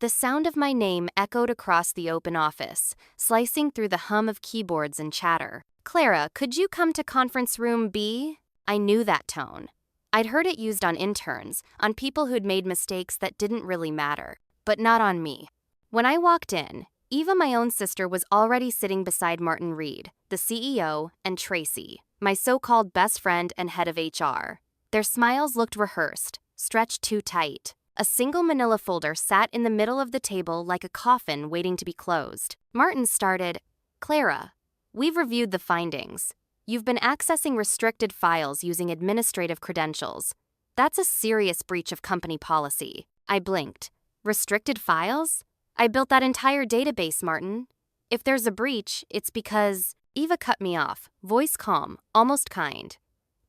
The sound of my name echoed across the open office, slicing through the hum of keyboards and chatter. "Clara, could you come to conference room B?" I knew that tone. I'd heard it used on interns, on people who'd made mistakes that didn't really matter, but not on me. When I walked in, Eva, my own sister, was already sitting beside Martin Reed, the CEO, and Tracy, my so-called best friend and head of HR. Their smiles looked rehearsed, stretched too tight. A single manila folder sat in the middle of the table like a coffin waiting to be closed. Martin started, "Clara, we've reviewed the findings. You've been accessing restricted files using administrative credentials. That's a serious breach of company policy." I blinked. "Restricted files? I built that entire database, Martin. If there's a breach, it's because..." Eva cut me off, voice calm, almost kind.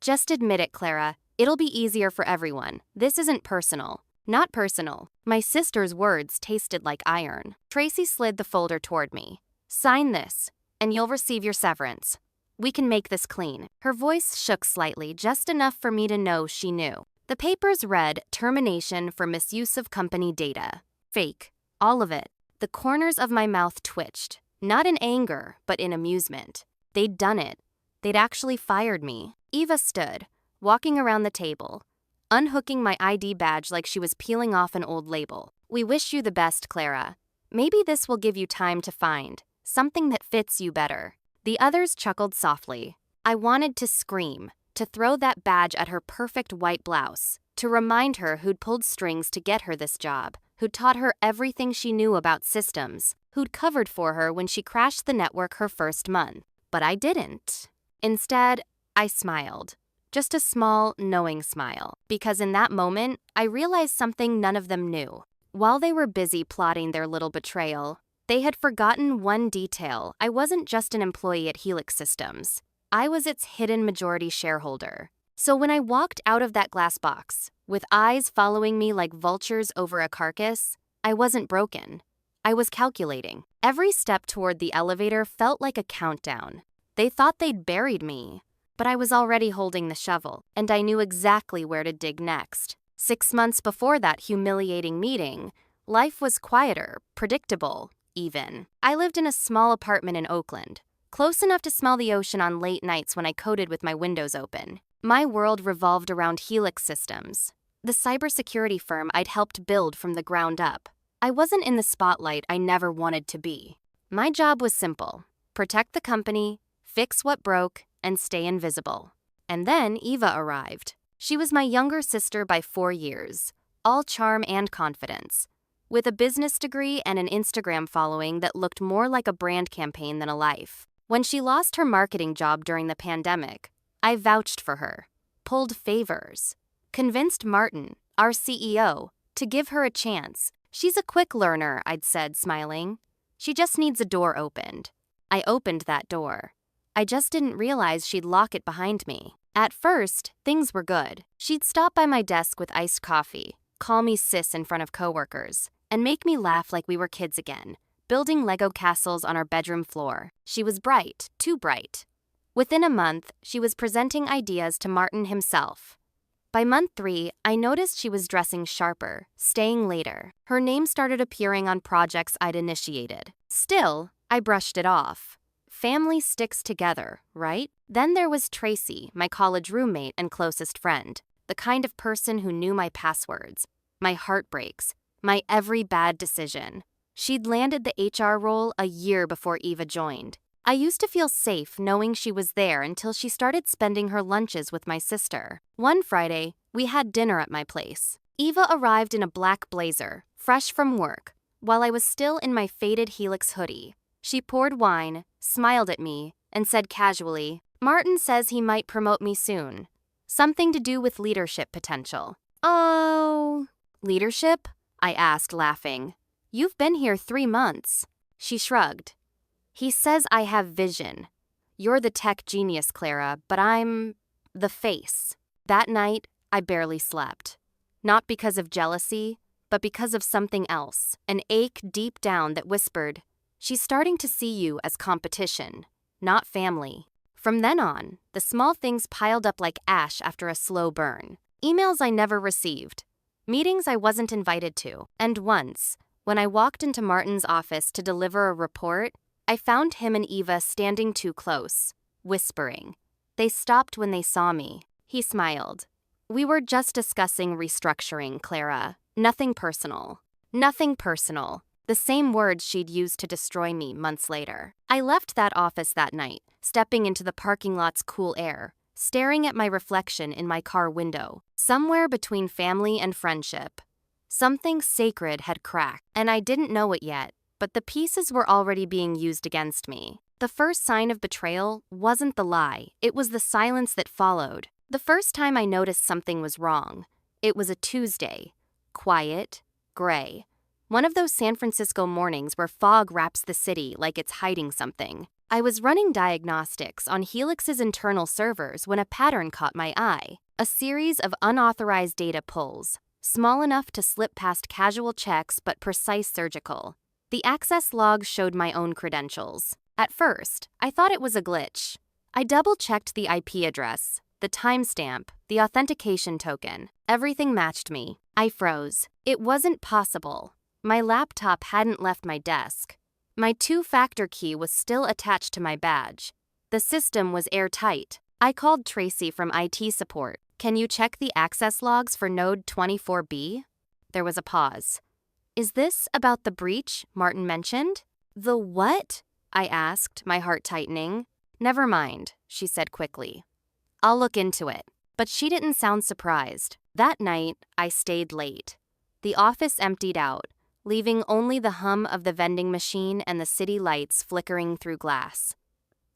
"Just admit it, Clara. It'll be easier for everyone. This isn't personal." "Not personal." My sister's words tasted like iron. Tracy slid the folder toward me. "Sign this, and you'll receive your severance. We can make this clean." Her voice shook slightly, just enough for me to know she knew. The papers read, "Termination for misuse of company data." Fake. All of it. The corners of my mouth twitched, not in anger, but in amusement. They'd done it. They'd actually fired me. Eva stood, walking around the table, unhooking my ID badge like she was peeling off an old label. "We wish you the best, Clara. Maybe this will give you time to find something that fits you better." The others chuckled softly. I wanted to scream, to throw that badge at her perfect white blouse, to remind her who'd pulled strings to get her this job, who'd taught her everything she knew about systems, who'd covered for her when she crashed the network her first month. But I didn't. Instead, I smiled. Just a small, knowing smile. Because in that moment, I realized something none of them knew. While they were busy plotting their little betrayal, they had forgotten one detail. I wasn't just an employee at Helix Systems. I was its hidden majority shareholder. So when I walked out of that glass box, with eyes following me like vultures over a carcass, I wasn't broken. I was calculating. Every step toward the elevator felt like a countdown. They thought they'd buried me, but I was already holding the shovel, and I knew exactly where to dig next. 6 months before that humiliating meeting, life was quieter, predictable, even. I lived in a small apartment in Oakland, close enough to smell the ocean on late nights when I coded with my windows open. My world revolved around Helix Systems, the cybersecurity firm I'd helped build from the ground up. I wasn't in the spotlight I never wanted to be. My job was simple: protect the company, fix what broke, and stay invisible. And then Eva arrived. She was my younger sister by 4 years, all charm and confidence, with a business degree and an Instagram following that looked more like a brand campaign than a life. When she lost her marketing job during the pandemic, I vouched for her, pulled favors, convinced Martin, our CEO, to give her a chance. "She's a quick learner," I'd said, smiling. "She just needs a door opened." I opened that door. I just didn't realize she'd lock it behind me. At first, things were good. She'd stop by my desk with iced coffee, call me sis in front of coworkers, and make me laugh like we were kids again, building Lego castles on our bedroom floor. She was bright, too bright. Within a month, she was presenting ideas to Martin himself. By month 3, I noticed she was dressing sharper, staying later. Her name started appearing on projects I'd initiated. Still, I brushed it off. Family sticks together, right? Then there was Tracy, my college roommate and closest friend, the kind of person who knew my passwords, my heartbreaks, my every bad decision. She'd landed the HR role a year before Eva joined. I used to feel safe knowing she was there until she started spending her lunches with my sister. One Friday, we had dinner at my place. Eva arrived in a black blazer, fresh from work, while I was still in my faded Helix hoodie. She poured wine, smiled at me, and said casually, "Martin says he might promote me soon. Something to do with leadership potential." "Oh, leadership?" I asked, laughing. "You've been here 3 months." She shrugged. "He says I have vision. You're the tech genius, Clara, but I'm the face." That night, I barely slept. Not because of jealousy, but because of something else, an ache deep down that whispered, "She's starting to see you as competition, not family." From then on, the small things piled up like ash after a slow burn. Emails I never received, meetings I wasn't invited to, and once, When I walked into Martin's office to deliver a report, I found him and Eva standing too close, whispering. They stopped when they saw me. He smiled. We were just discussing restructuring, Clara. Nothing personal. Nothing personal. The same words she'd used to destroy me months later. I left that office that night, stepping into the parking lot's cool air, staring at my reflection in my car window, somewhere between family and friendship. Something sacred had cracked, and I didn't know it yet, but the pieces were already being used against me. The first sign of betrayal wasn't the lie, it was the silence that followed. The first time I noticed something was wrong, it was a Tuesday. Quiet, gray. One of those San Francisco mornings where fog wraps the city like it's hiding something. I was running diagnostics on Helix's internal servers when a pattern caught my eye. A series of unauthorized data pulls, small enough to slip past casual checks but precise surgical. The access log showed my own credentials. At first, I thought it was a glitch. I double-checked the IP address, the timestamp, the authentication token. Everything matched me. I froze. It wasn't possible. My laptop hadn't left my desk. My two-factor key was still attached to my badge. The system was airtight. I called Tracy from IT support. Can you check the access logs for node 24B? There was a pause. Is this about the breach Martin mentioned? The what? I asked, my heart tightening. Never mind, she said quickly. I'll look into it. But she didn't sound surprised. That night, I stayed late. The office emptied out, leaving only the hum of the vending machine and the city lights flickering through glass.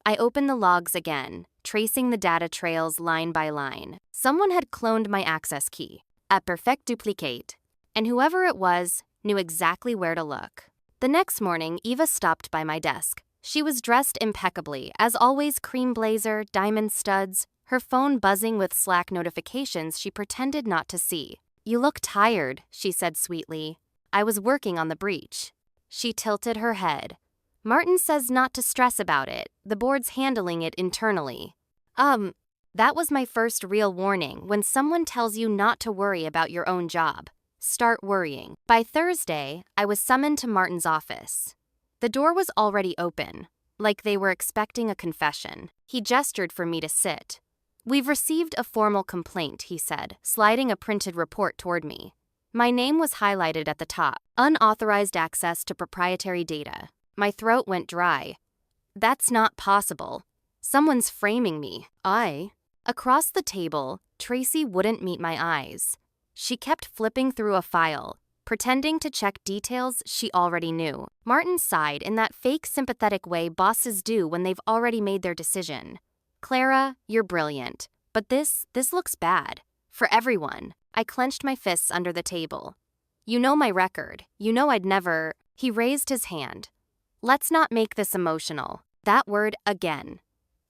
I opened the logs again, tracing the data trails line by line. Someone had cloned my access key, a perfect duplicate, and whoever it was knew exactly where to look. The next morning, Eva stopped by my desk. She was dressed impeccably, as always, cream blazer, diamond studs, her phone buzzing with Slack notifications she pretended not to see. You look tired, she said sweetly. I was working on the breach. She tilted her head. Martin says not to stress about it. The board's handling it internally. That was my first real warning when someone tells you not to worry about your own job. Start worrying. By Thursday, I was summoned to Martin's office. The door was already open, like they were expecting a confession. He gestured for me to sit. We've received a formal complaint, he said, sliding a printed report toward me. My name was highlighted at the top. Unauthorized access to proprietary data. My throat went dry. That's not possible. Someone's framing me. Across the table, Tracy wouldn't meet my eyes. She kept flipping through a file, pretending to check details she already knew. Martin sighed in that fake sympathetic way bosses do when they've already made their decision. Clara, you're brilliant, but this looks bad. For everyone. I clenched my fists under the table. You know my record. You know I'd never... He raised his hand. Let's not make this emotional. That word again.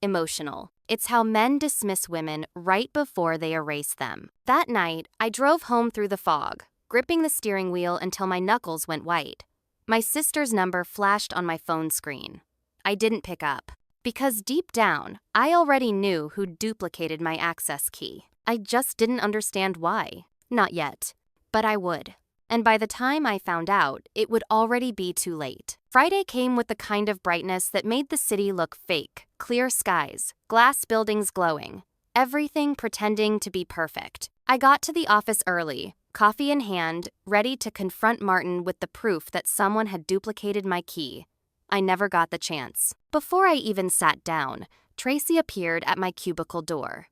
Emotional. It's how men dismiss women right before they erase them. That night, I drove home through the fog, gripping the steering wheel until my knuckles went white. My sister's number flashed on my phone screen. I didn't pick up. Because deep down, I already knew who'd duplicated my access key. I just didn't understand why. Not yet. But I would. And by the time I found out, it would already be too late. Friday came with the kind of brightness that made the city look fake. Clear skies, glass buildings glowing, everything pretending to be perfect. I got to the office early, coffee in hand, ready to confront Martin with the proof that someone had duplicated my key. I never got the chance. Before I even sat down, Tracy appeared at my cubicle door.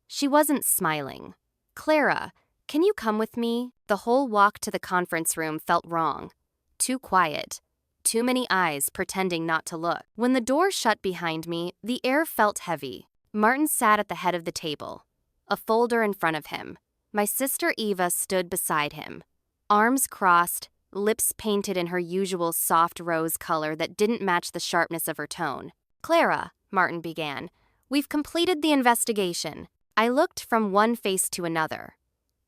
She wasn't smiling. Clara, can you come with me? The whole walk to the conference room felt wrong. Too quiet. Too many eyes pretending not to look. When the door shut behind me, the air felt heavy. Martin sat at the head of the table, a folder in front of him. My sister Eva stood beside him, arms crossed, lips painted in her usual soft rose color that didn't match the sharpness of her tone. Clara, Martin began, we've completed the investigation. I looked from one face to another.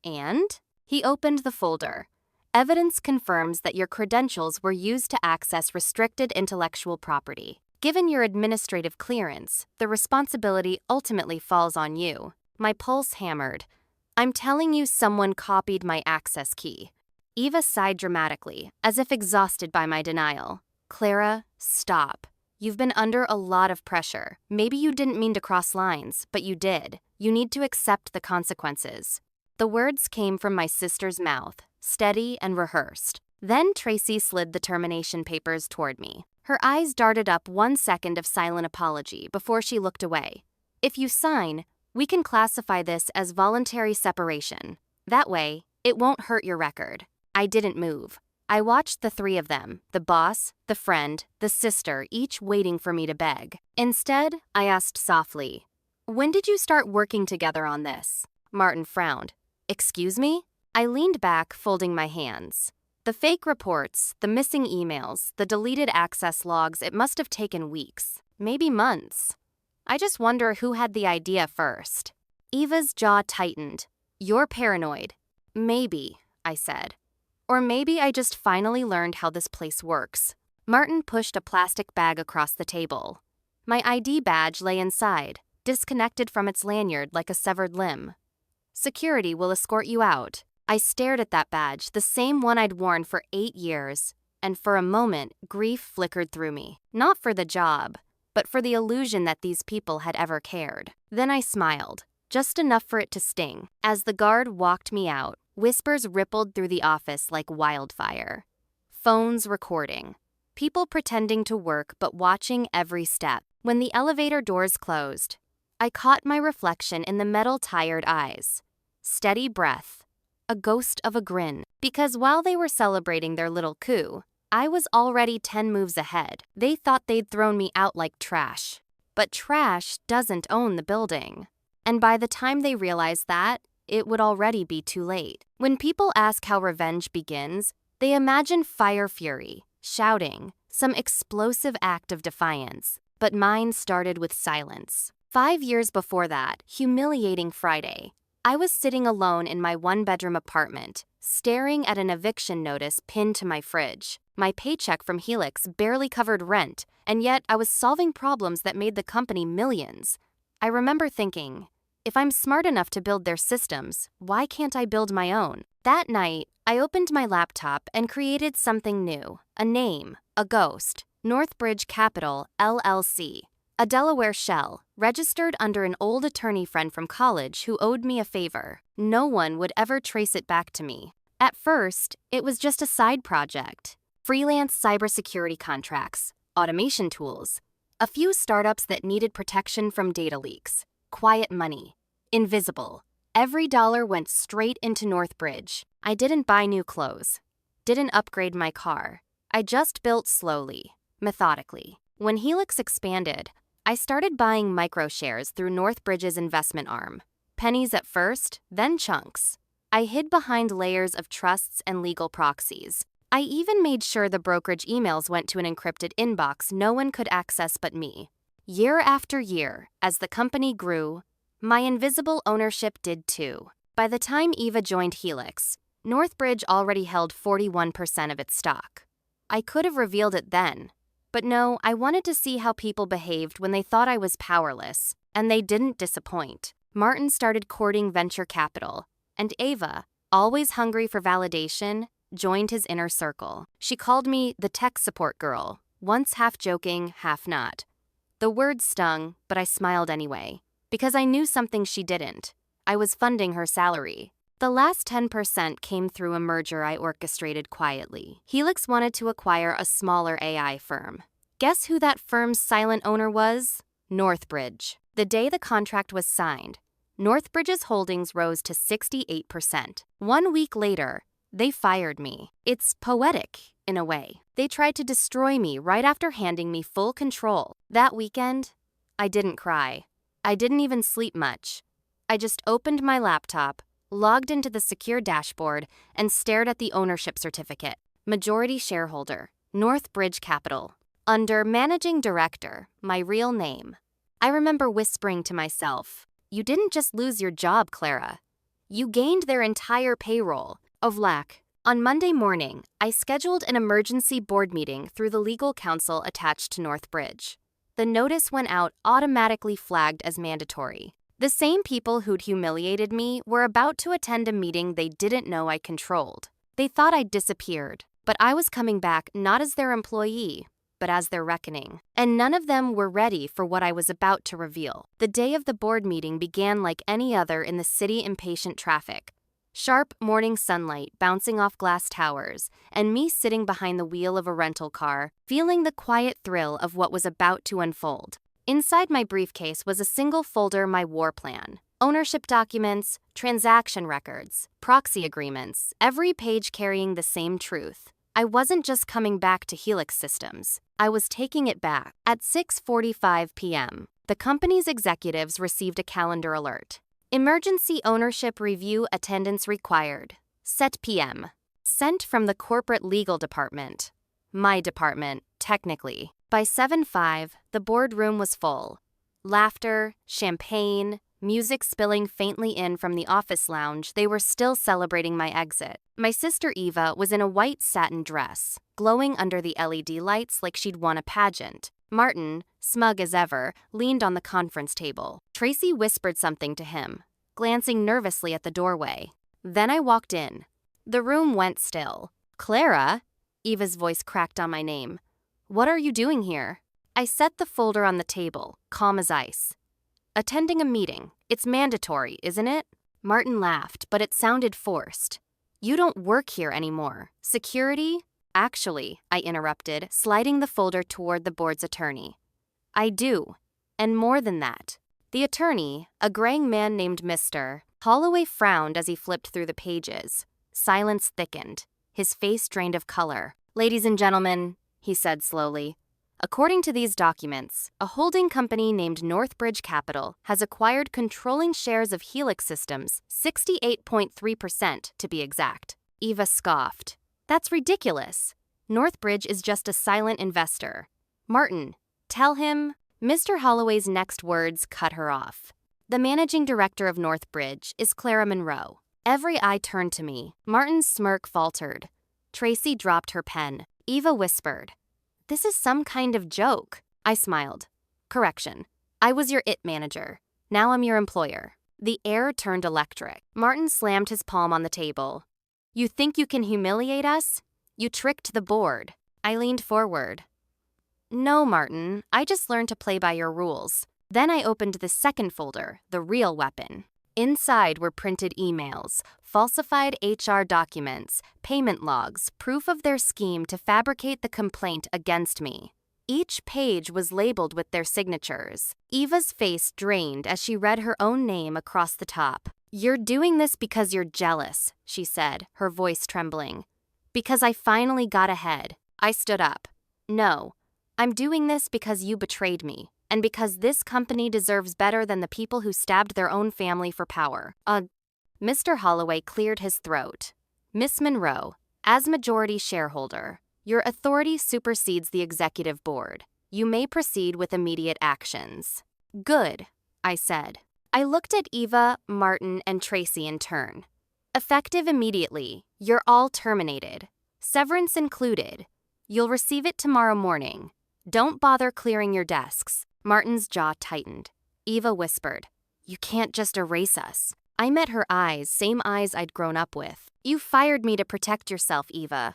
And? He opened the folder. Evidence confirms that your credentials were used to access restricted intellectual property. Given your administrative clearance, the responsibility ultimately falls on you. My pulse hammered. I'm telling you someone copied my access key. Eva sighed dramatically, as if exhausted by my denial. Clara, stop. You've been under a lot of pressure. Maybe you didn't mean to cross lines, but you did. You need to accept the consequences. The words came from my sister's mouth, steady and rehearsed. Then Tracy slid the termination papers toward me. Her eyes darted up 1 second of silent apology before she looked away. If you sign, we can classify this as voluntary separation. That way, it won't hurt your record. I didn't move. I watched the 3 of them, the boss, the friend, the sister, each waiting for me to beg. Instead, I asked softly, "When did you start working together on this?" Martin frowned. "Excuse me?" I leaned back, folding my hands. The fake reports, the missing emails, the deleted access logs, it must have taken weeks, maybe months. I just wonder who had the idea first. Eva's jaw tightened. "You're paranoid." "Maybe," I said. "Or maybe I just finally learned how this place works." Martin pushed a plastic bag across the table. My ID badge lay inside, disconnected from its lanyard like a severed limb. "Security will escort you out." I stared at that badge, the same one I'd worn for 8 years, and for a moment, grief flickered through me. Not for the job, but for the illusion that these people had ever cared. Then I smiled, just enough for it to sting. As the guard walked me out, whispers rippled through the office like wildfire. Phones recording. People pretending to work but watching every step. When the elevator doors closed, I caught my reflection in the metal-tired eyes. Steady breath. A ghost of a grin. Because while they were celebrating their little coup, I was already 10 moves ahead. They thought they'd thrown me out like trash. But trash doesn't own the building. And by the time they realized that, it would already be too late. When people ask how revenge begins, they imagine fire fury, shouting, some explosive act of defiance. But mine started with silence. 5 years before that, humiliating Friday, I was sitting alone in my 1-bedroom apartment, staring at an eviction notice pinned to my fridge. My paycheck from Helix barely covered rent, and yet I was solving problems that made the company millions. I remember thinking, if I'm smart enough to build their systems, why can't I build my own? That night, I opened my laptop and created something new. A name, a ghost, Northbridge Capital, LLC. A Delaware shell, registered under an old attorney friend from college who owed me a favor. No one would ever trace it back to me. At first, it was just a side project. Freelance cybersecurity contracts, automation tools, a few startups that needed protection from data leaks. Quiet money. Invisible. Every dollar went straight into Northbridge. I didn't buy new clothes. Didn't upgrade my car. I just built slowly, methodically. When Helix expanded, I started buying micro-shares through Northbridge's investment arm. Pennies at first, then chunks. I hid behind layers of trusts and legal proxies. I even made sure the brokerage emails went to an encrypted inbox no one could access but me. Year after year, as the company grew, my invisible ownership did too. By the time Eva joined Helix, Northbridge already held 41% of its stock. I could have revealed it then. But no, I wanted to see how people behaved when they thought I was powerless, and they didn't disappoint. Martin started courting venture capital, and Ava, always hungry for validation, joined his inner circle. She called me the tech support girl, once half joking, half not. The word stung, but I smiled anyway, because I knew something she didn't. I was funding her salary. The last 10% came through a merger I orchestrated quietly. Helix wanted to acquire a smaller AI firm. Guess who that firm's silent owner was? Northbridge. The day the contract was signed, Northbridge's holdings rose to 68%. 1 week later, they fired me. It's poetic, in a way. They tried to destroy me right after handing me full control. That weekend, I didn't cry. I didn't even sleep much. I just opened my laptop, logged into the secure dashboard, and stared at the ownership certificate. Majority shareholder, Northbridge Capital. Under Managing Director, my real name. I remember whispering to myself, "You didn't just lose your job, Clara. You gained their entire payroll." Of lack. On Monday morning, I scheduled an emergency board meeting through the legal counsel attached to Northbridge. The notice went out automatically flagged as mandatory. The same people who'd humiliated me were about to attend a meeting they didn't know I controlled. They thought I'd disappeared, but I was coming back not as their employee, but as their reckoning. And none of them were ready for what I was about to reveal. The day of the board meeting began like any other in the city impatient traffic. Sharp morning sunlight bouncing off glass towers, and me sitting behind the wheel of a rental car, feeling the quiet thrill of what was about to unfold. Inside my briefcase was a single folder, my war plan. Ownership documents, transaction records, proxy agreements, every page carrying the same truth. I wasn't just coming back to Helix Systems. I was taking it back. At 6:45 p.m., the company's executives received a calendar alert. Emergency ownership review attendance required. Set PM. Sent from the corporate legal department. My department, technically. By 7:05, the boardroom was full. Laughter, champagne, music spilling faintly in from the office lounge. They were still celebrating my exit. My sister Eva was in a white satin dress, glowing under the LED lights like she'd won a pageant. Martin, smug as ever, leaned on the conference table. Tracy whispered something to him, glancing nervously at the doorway. Then I walked in. The room went still. "Clara?" Eva's voice cracked on my name. "What are you doing here?" I set the folder on the table, calm as ice. "Attending a meeting. It's mandatory, isn't it?" Martin laughed, but it sounded forced. "You don't work here anymore. Security?" "Actually," I interrupted, sliding the folder toward the board's attorney. "I do. And more than that." The attorney, a graying man named Mr. Holloway, frowned as he flipped through the pages. Silence thickened. His face drained of color. "Ladies and gentlemen," he said slowly, "according to these documents, a holding company named Northbridge Capital has acquired controlling shares of Helix Systems, 68.3% to be exact." Eva scoffed. "That's ridiculous. Northbridge is just a silent investor. Martin, tell him." Mr. Holloway's next words cut her off. "The managing director of Northbridge is Clara Monroe." Every eye turned to me. Martin's smirk faltered. Tracy dropped her pen. Eva whispered, "This is some kind of joke." I smiled. "Correction. I was your IT manager. Now I'm your employer." The air turned electric. Martin slammed his palm on the table. "You think you can humiliate us? You tricked the board." I leaned forward. "No, Martin, I just learned to play by your rules." Then I opened the second folder, the real weapon. Inside were printed emails, falsified HR documents, payment logs, proof of their scheme to fabricate the complaint against me. Each page was labeled with their signatures. Eva's face drained as she read her own name across the top. "You're doing this because you're jealous," she said, her voice trembling. "Because I finally got ahead." I stood up. "No, I'm doing this because you betrayed me, and because this company deserves better than the people who stabbed their own family for power." Mr. Holloway cleared his throat. "Miss Monroe, as majority shareholder, your authority supersedes the executive board. You may proceed with immediate actions." "Good," I said. I looked at Eva, Martin, and Tracy in turn. "Effective immediately. You're all terminated. Severance included. You'll receive it tomorrow morning. Don't bother clearing your desks." Martin's jaw tightened. Eva whispered, "You can't just erase us." I met her eyes, same eyes I'd grown up with. "You fired me to protect yourself, Eva.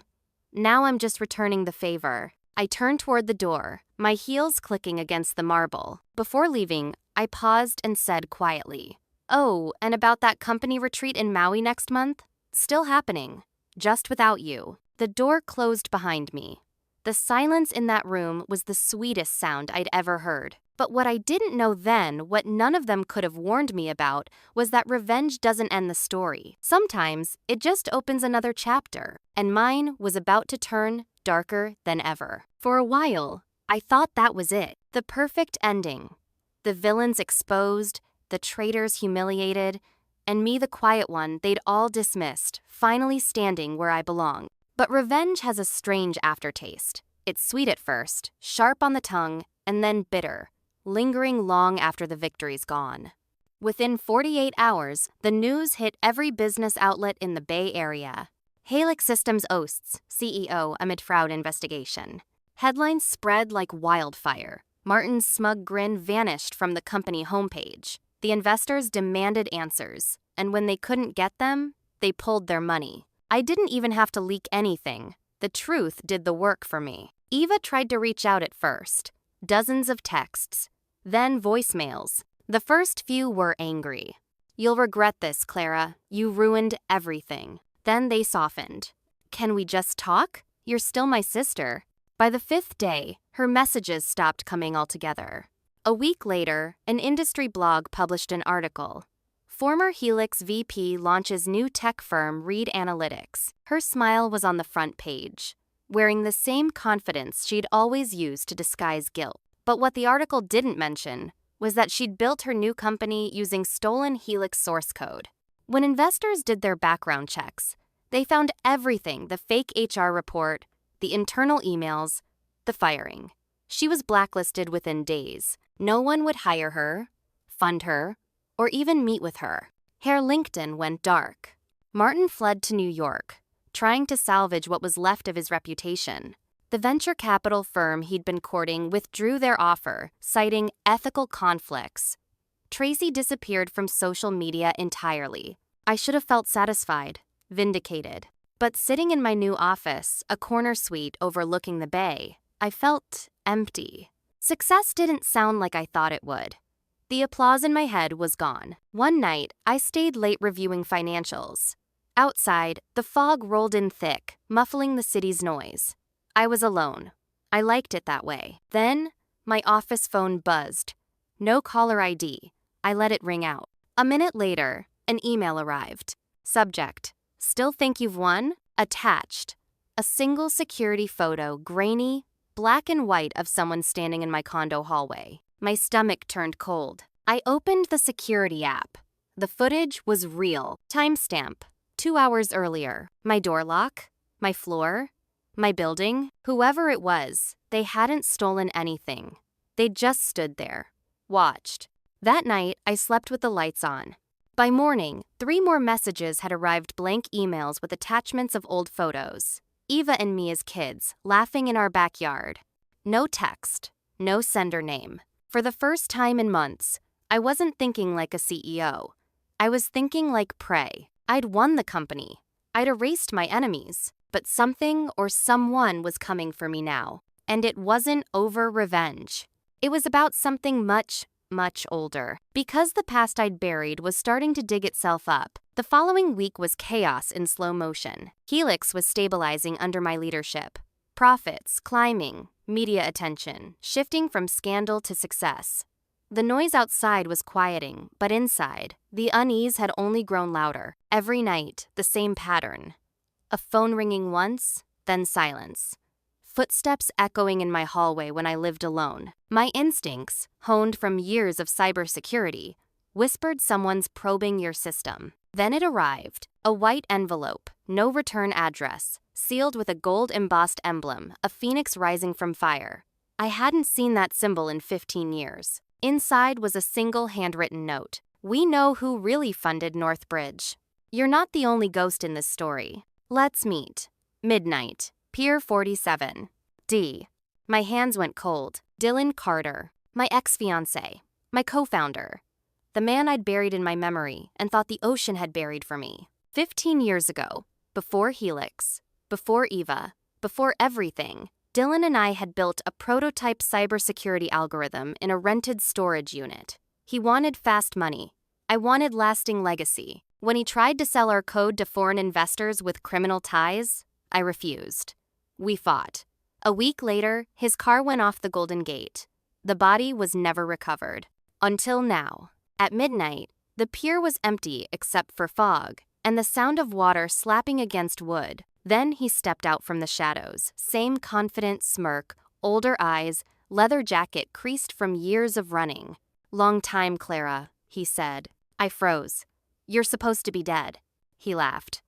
Now I'm just returning the favor." I turned toward the door, my heels clicking against the marble. Before leaving, I paused and said quietly, "Oh, and about that company retreat in Maui next month? Still happening. Just without you." The door closed behind me. The silence in that room was the sweetest sound I'd ever heard. But what I didn't know then, what none of them could have warned me about, was that revenge doesn't end the story. Sometimes, it just opens another chapter, and mine was about to turn darker than ever. For a while, I thought that was it, the perfect ending. The villains exposed, the traitors humiliated, and me, the quiet one they'd all dismissed, finally standing where I belong. But revenge has a strange aftertaste. It's sweet at first, sharp on the tongue, and then bitter, lingering long after the victory's gone. Within 48 hours, the news hit every business outlet in the Bay Area. Helix Systems oasts CEO amid fraud investigation. Headlines spread like wildfire. Martin's smug grin vanished from the company homepage. The investors demanded answers, and when they couldn't get them, they pulled their money. I didn't even have to leak anything. The truth did the work for me. Eva tried to reach out at first. Dozens of texts. Then voicemails. The first few were angry. "You'll regret this, Clara. You ruined everything." Then they softened. "Can we just talk? You're still my sister." By the fifth day, her messages stopped coming altogether. A week later, an industry blog published an article. Former Helix VP launches new tech firm Reed Analytics. Her smile was on the front page, wearing the same confidence she'd always used to disguise guilt. But what the article didn't mention was that she'd built her new company using stolen Helix source code. When investors did their background checks, they found everything: the fake HR report, the internal emails, the firing. She was blacklisted within days. No one would hire her, fund her, or even meet with her. Her LinkedIn went dark. Martin fled to New York, trying to salvage what was left of his reputation. The venture capital firm he'd been courting withdrew their offer, citing ethical conflicts. Tracy disappeared from social media entirely. I should have felt satisfied, vindicated. But sitting in my new office, a corner suite overlooking the bay, I felt empty. Success didn't sound like I thought it would. The applause in my head was gone. One night, I stayed late reviewing financials. Outside, the fog rolled in thick, muffling the city's noise. I was alone. I liked it that way. Then, my office phone buzzed. No caller ID. I let it ring out. A minute later, an email arrived. Subject: "Still think you've won?" Attached: a single security photo, grainy, black and white, of someone standing in my condo hallway. My stomach turned cold. I opened the security app. The footage was real. Timestamp: 2 hours earlier. My door lock, my floor, my building. Whoever it was, they hadn't stolen anything. They just stood there, watched. That night, I slept with the lights on. By morning, 3 more messages had arrived, blank emails with attachments of old photos. Eva and me as kids, laughing in our backyard. No text, no sender name. For the first time in months, I wasn't thinking like a CEO. I was thinking like prey. I'd won the company. I'd erased my enemies. But something or someone was coming for me now. And it wasn't over revenge. It was about something much, much older. Because the past I'd buried was starting to dig itself up, the following week was chaos in slow motion. Helix was stabilizing under my leadership. Profits climbing, media attention shifting from scandal to success. The noise outside was quieting, but inside, the unease had only grown louder. Every night, the same pattern. A phone ringing once, then silence. Footsteps echoing in my hallway when I lived alone. My instincts, honed from years of cybersecurity, whispered someone's probing your system. Then it arrived, a white envelope, no return address, sealed with a gold-embossed emblem, a phoenix rising from fire. I hadn't seen that symbol in 15 years. Inside was a single handwritten note. "We know who really funded Northbridge. You're not the only ghost in this story. Let's meet. Midnight, Pier 47. D." My hands went cold. Dylan Carter, my ex-fiancé, my co-founder. The man I'd buried in my memory and thought the ocean had buried for me. 15 years ago, before Helix, before Eva, before everything, Dylan and I had built a prototype cybersecurity algorithm in a rented storage unit. He wanted fast money. I wanted lasting legacy. When he tried to sell our code to foreign investors with criminal ties, I refused. We fought. A week later, his car went off the Golden Gate. The body was never recovered. Until now. At midnight, the pier was empty except for fog and the sound of water slapping against wood. Then he stepped out from the shadows, same confident smirk, older eyes, leather jacket creased from years of running. "Long time, Clara," he said. I froze. "You're supposed to be dead." He laughed.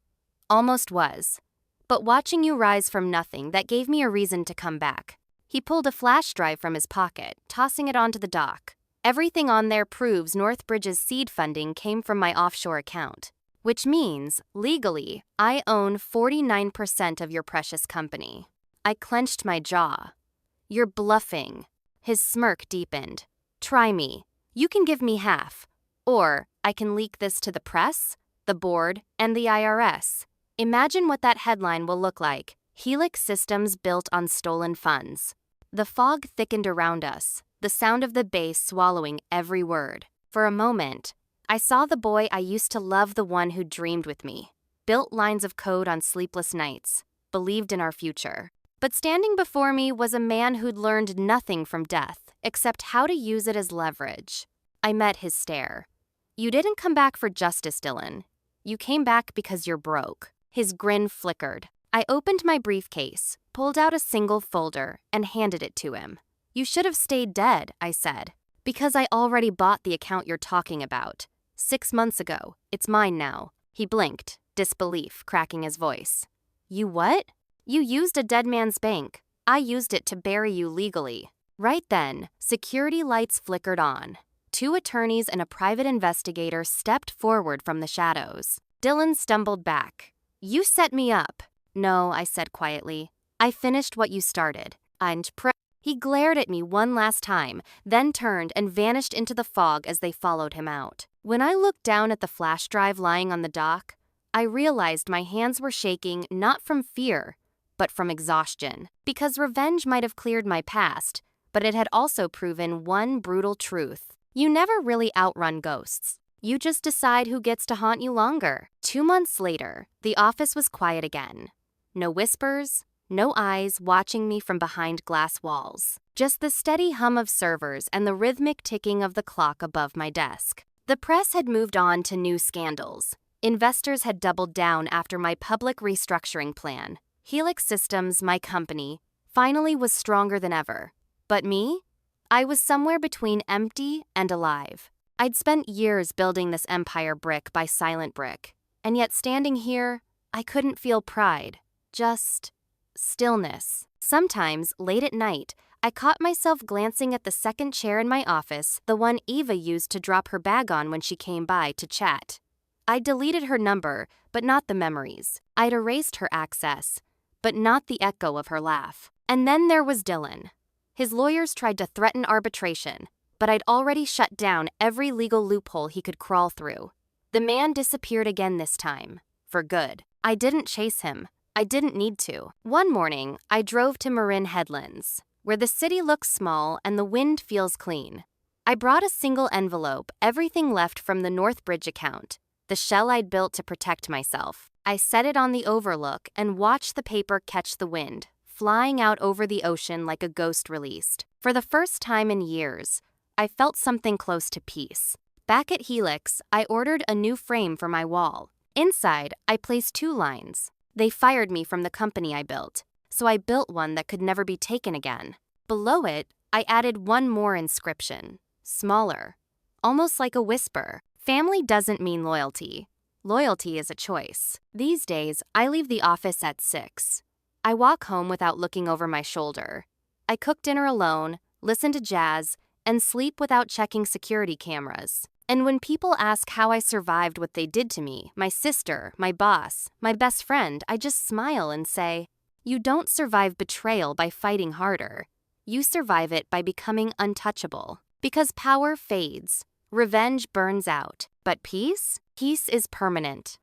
"Almost was. But watching you rise from nothing, that gave me a reason to come back." He pulled a flash drive from his pocket, tossing it onto the dock. "Everything on there proves Northbridge's seed funding came from my offshore account. Which means, legally, I own 49% of your precious company." I clenched my jaw. "You're bluffing." His smirk deepened. "Try me. You can give me half. Or I can leak this to the press, the board, and the IRS. Imagine what that headline will look like. Helix Systems built on stolen funds. The fog thickened around us, the sound of the bass swallowing every word. For a moment, I saw the boy I used to love, the one who dreamed with me, built lines of code on sleepless nights, believed in our future. But standing before me was a man who'd learned nothing from death, except how to use it as leverage. I met his stare. "You didn't come back for justice, Dylan. You came back because you're broke." His grin flickered. I opened my briefcase, pulled out a single folder, and handed it to him. "You should have stayed dead," I said. "Because I already bought the account you're talking about. 6 months ago. It's mine now." He blinked, disbelief cracking his voice. "You what?" "You used a dead man's bank. I used it to bury you legally." Right then, security lights flickered on. 2 attorneys and a private investigator stepped forward from the shadows. Dylan stumbled back. "You set me up." "No," I said quietly. "I finished what you started." He glared at me one last time, then turned and vanished into the fog as they followed him out. When I looked down at the flash drive lying on the dock, I realized my hands were shaking not from fear, but from exhaustion. Because revenge might have cleared my past, but it had also proven one brutal truth. You never really outrun ghosts. You just decide who gets to haunt you longer. 2 months later, the office was quiet again. No whispers, no eyes watching me from behind glass walls. Just the steady hum of servers and the rhythmic ticking of the clock above my desk. The press had moved on to new scandals. Investors had doubled down after my public restructuring plan. Helix Systems, my company, finally was stronger than ever. But me? I was somewhere between empty and alive. I'd spent years building this empire brick by silent brick, and yet standing here, I couldn't feel pride, just stillness. Sometimes, late at night, I caught myself glancing at the second chair in my office, the one Eva used to drop her bag on when she came by to chat. I'd deleted her number, but not the memories. I'd erased her access, but not the echo of her laugh. And then there was Dylan. His lawyers tried to threaten arbitration, but I'd already shut down every legal loophole he could crawl through. The man disappeared again this time, for good. I didn't chase him. I didn't need to. One morning, I drove to Marin Headlands, where the city looks small and the wind feels clean. I brought a single envelope, everything left from the Northbridge account, the shell I'd built to protect myself. I set it on the overlook and watched the paper catch the wind, flying out over the ocean like a ghost released. For the first time in years, I felt something close to peace. Back at Helix, I ordered a new frame for my wall. Inside, I placed 2 lines. They fired me from the company I built, so I built one that could never be taken again. Below it, I added one more inscription, smaller, almost like a whisper. Family doesn't mean loyalty. Loyalty is a choice. These days, I leave the office at 6. I walk home without looking over my shoulder. I cook dinner alone, listen to jazz, and sleep without checking security cameras. And when people ask how I survived what they did to me, my sister, my boss, my best friend, I just smile and say, "You don't survive betrayal by fighting harder. You survive it by becoming untouchable." Because power fades, revenge burns out, but peace? Peace is permanent.